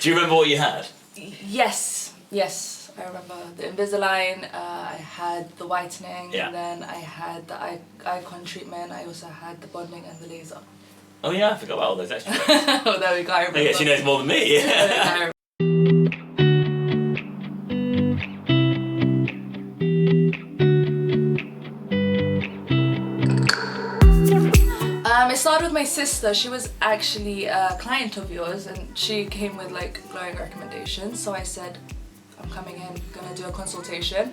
Do you remember what you had? Yes, I remember the Invisalign, I had the whitening, and then I had the icon treatment, I also had the bonding and the laser. Oh yeah, I forgot about all those extra things. Oh, there we go, I remember. I guess she knows more than me. It started with my sister. She was actually a client of yours and she came with like glowing recommendations. So I said, I'm coming in, gonna do a consultation.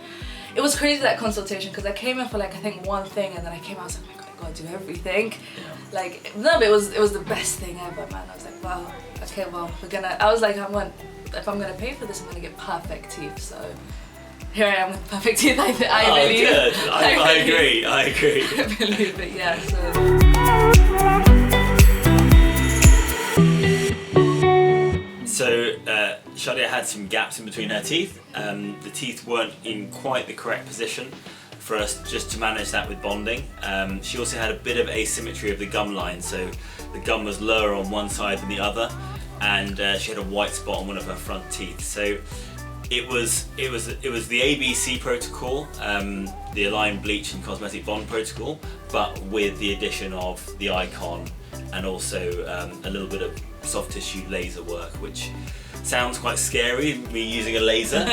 It was crazy, that consultation, because I came in for like I think one thing and then I came out, I was like, oh my god, I gotta do everything. Yeah. Like, no, but it was the best thing ever, man. I was like, wow, okay, well, I was like, if I'm gonna pay for this, I'm gonna get perfect teeth. So here I am with perfect teeth. I believe. Good. I agree. I believe it, yeah. So Shadia had some gaps in between her teeth. The teeth weren't in quite the correct position for us just to manage that with bonding. She also had a bit of asymmetry of the gum line, so the gum was lower on one side than the other, and she had a white spot on one of her front teeth. So it was the ABC protocol, the Align, Bleach and Cosmetic Bond protocol, but with the addition of the icon and also a little bit of soft tissue laser work, which sounds quite scary, me using a laser,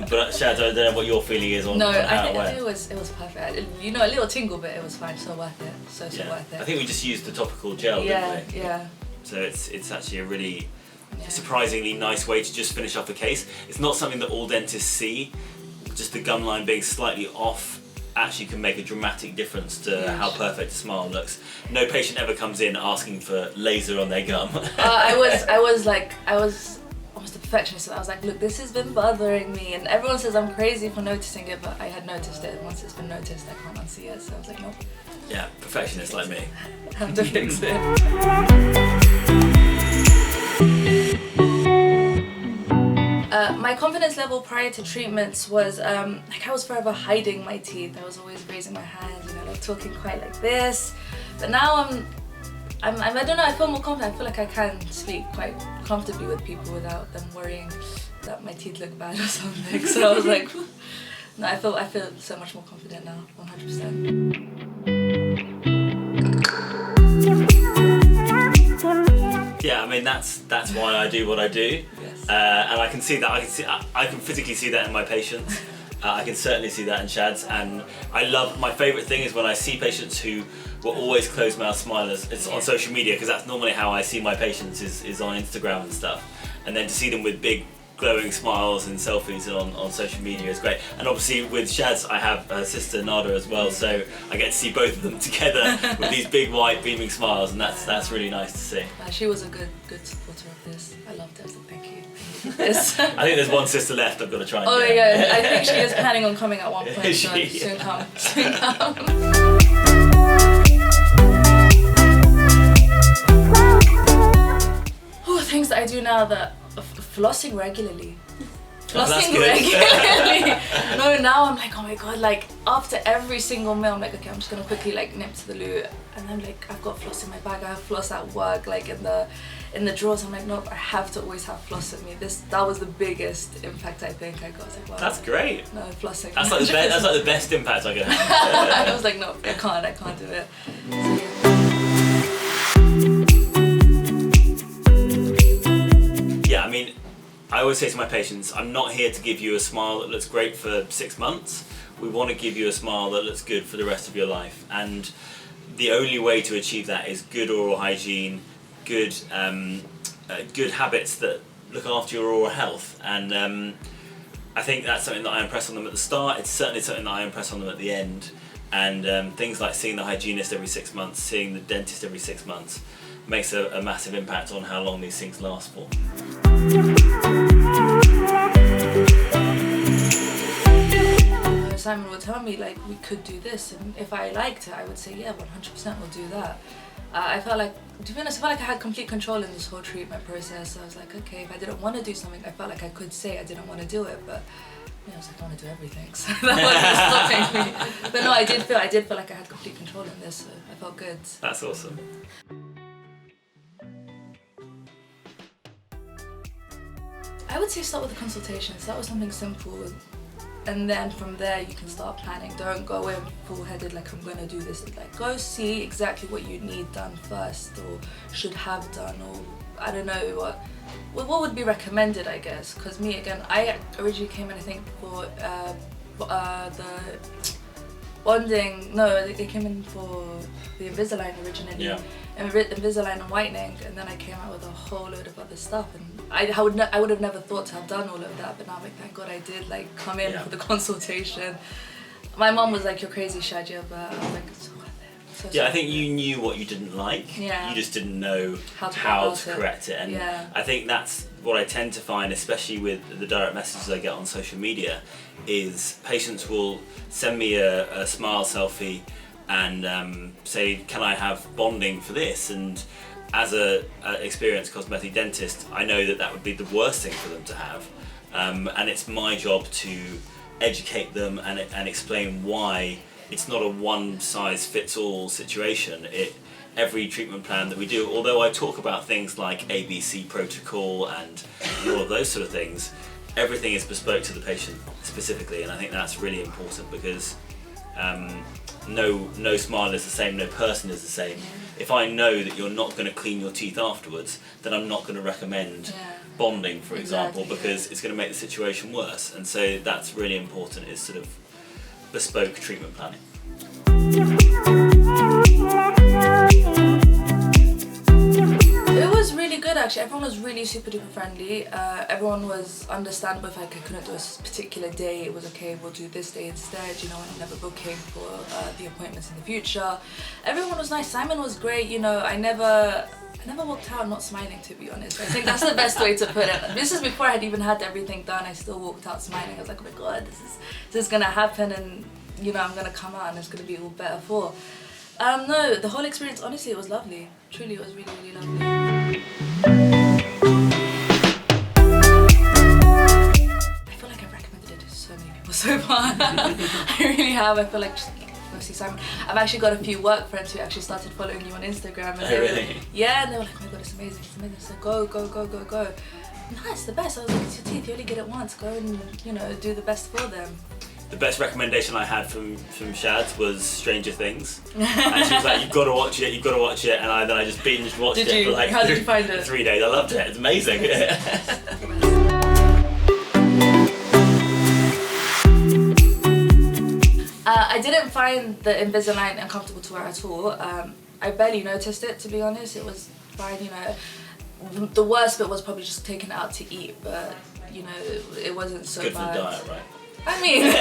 but Shad, I don't know what your feeling is on, no, on how I think it was perfect. You know, a little tingle, but it was fine, so worth it. So worth it. I think we just used the topical gel, didn't we? Yeah. So it's actually a really surprisingly nice way to just finish off a case. It's not something that all dentists see. Just the gum line being slightly off actually can make a dramatic difference to how perfect a smile looks. No patient ever comes in asking for laser on their gum. I was almost a perfectionist. I was like, look, this has been bothering me, and everyone says I'm crazy for noticing it, but I had noticed it, and once it's been noticed, I can't unsee it. So I was like, nope. Yeah, perfectionist like me. I have to fix it. My confidence level prior to treatments was like I was forever hiding my teeth. I was always raising my hands, you know, like talking quite like this. But now I don't know, I feel more confident. I feel like I can speak quite comfortably with people without them worrying that my teeth look bad or something. So I was like, no, I feel so much more confident now, 100%. Yeah, I mean that's why I do what I do, and I can see that. I can physically see that in my patients. I can certainly see that in Shad's, and my favourite thing is when I see patients who were always closed mouth smilers. It's on social media, because that's normally how I see my patients is on Instagram and stuff, and then to see them with big glowing smiles and selfies on social media is great. And obviously with Shad's, I have her sister Nada as well, so I get to see both of them together with these big white beaming smiles, and that's really nice to see. She was a good supporter of this. I loved it, so thank you. Yes. I think there's one sister left I've got to try and get. Yeah, I think she is planning on coming at one point, so soon come. Things that I do now, that flossing regularly. Flossing regularly. No, now I'm like, oh my god, like after every single meal I'm like, okay, I'm just gonna quickly like nip to the loo, and I'm like, I've got floss in my bag, I have floss at work, like in the drawers. I'm like, no, I have to always have floss with me. That was the biggest impact I think I got. I was like, wow, that's great. No, flossing. That's like the best impact I can have. I was like, no, I can't do it. Yeah, I mean, I always say to my patients, I'm not here to give you a smile that looks great for 6 months. We want to give you a smile that looks good for the rest of your life. And the only way to achieve that is good oral hygiene, good habits that look after your oral health. And I think that's something that I impress on them at the start. It's certainly something that I impress on them at the end. And things like seeing the hygienist every 6 months, seeing the dentist every 6 months, makes a massive impact on how long these things last for. Simon would tell me like we could do this, and if I liked it I would say yeah, 100% we'll do that. I felt like, to be honest, I felt like I had complete control in this whole treatment process. I was like, okay, if I didn't want to do something, I felt like I could say I didn't want to do it, but I was like, I want to do everything, so that wasn't stopping me. But no, I did feel like I had complete control in this, so I felt good. That's awesome. I would say start with a consultation. Start with something simple, and then from there you can start planning. Don't go in full-headed like I'm gonna do this. Like go see exactly what you need done first, or should have done, or I don't know what would be recommended, I guess. Because me, again, I originally came in, I think, for the bonding. No, they came in for the Invisalign originally. Yeah. Invisalign and whitening, and then I came out with a whole load of other stuff, and I would have never thought to have done all of that, but now I'm like, thank God I did, like, come in for the consultation. My mom was like, you're crazy, Shadia, but I was like, it's so worth it. So I think you knew what you didn't like. Yeah. You just didn't know how to correct it. And I think that's what I tend to find, especially with the direct messages I get on social media, is patients will send me a smile selfie and say, can I have bonding for this? And as a experienced cosmetic dentist, I know that would be the worst thing for them to have. And it's my job to educate them and explain why it's not a one-size-fits-all situation. Every treatment plan that we do, although I talk about things like ABC protocol and all of those sort of things, everything is bespoke to the patient specifically, and I think that's really important because no smile is the same, no person is the same. If I know that you're not going to clean your teeth afterwards, then I'm not going to recommend bonding, for example, because it's going to make the situation worse. And so that's really important, is sort of bespoke treatment planning. It was really good, actually. Everyone was really super duper friendly. Everyone was understandable. If like I couldn't do a particular day, it was okay, we'll do this day instead, you know, and never booking for the appointments in the future. Everyone was nice. Simon was great, you know. I never walked out not smiling, to be honest. I think that's the best way to put it. This is before I had even had everything done. I still walked out smiling. I was like, oh my God, this is gonna happen, and you know, I'm gonna come out and it's gonna be all better for. No, the whole experience, honestly, it was lovely. Truly, it was really, really lovely. I feel like I've recommended it to so many people so far. I really have. I feel like just go see Simon. I've actually got a few work friends who actually started following you on Instagram. And Really? Yeah, and they were like, oh my God, it's amazing, it's amazing. So go. No, it's the best. I was like, it's your teeth, you only get it once. Go and, you know, do the best for them. The best recommendation I had from Shad was Stranger Things, and she was like, "You've got to watch it, and I just binge watched it for like How did you find it? 3 days. I loved it. It's amazing. I didn't find the Invisalign uncomfortable to wear at all. I barely noticed it, to be honest. It was fine, you know. The worst bit was probably just taking it out to eat, but you know, it wasn't so Good bad. for the diet, right? I mean, it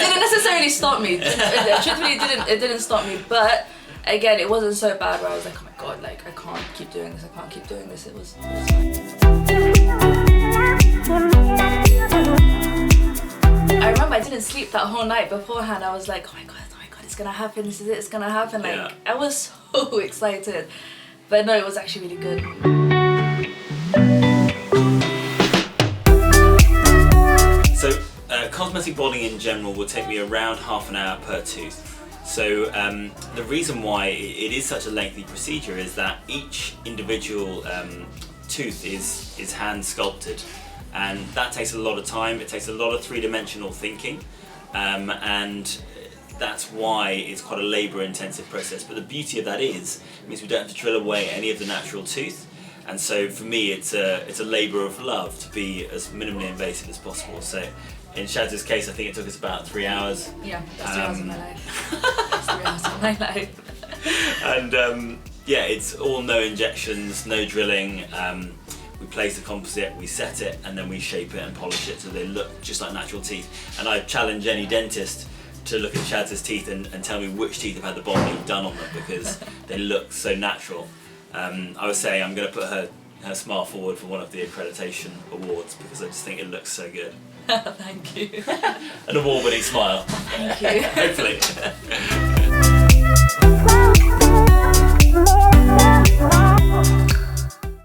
didn't necessarily stop me. Truthfully, it didn't stop me. But again, it wasn't so bad where I was like, oh my God, like I can't keep doing this. It was fine. I remember I didn't sleep that whole night beforehand. I was like, oh my God, it's gonna happen. This is it. It's gonna happen. Like I was so excited. But no, it was actually really good. So. Cosmetic bonding in general will take me around half an hour per tooth. So the reason why it is such a lengthy procedure is that each individual tooth is hand sculpted, and that takes a lot of time. It takes a lot of three-dimensional thinking, and that's why it's quite a labour-intensive process. But the beauty of that is it means we don't have to drill away any of the natural tooth. And so for me, it's a labour of love to be as minimally invasive as possible. So in Shad's case, I think it took us about 3 hours. Yeah, that's 3 hours of my life. That's 3 hours of my life. And it's all no injections, no drilling. We place the composite, we set it, and then we shape it and polish it so they look just like natural teeth. And I challenge any dentist to look at Shad's teeth and tell me which teeth have had the bonding done on them, because they look so natural. I was saying I'm going to put her smile forward for one of the accreditation awards because I just think it looks so good. Thank you. An award-winning smile. Thank you. Hopefully.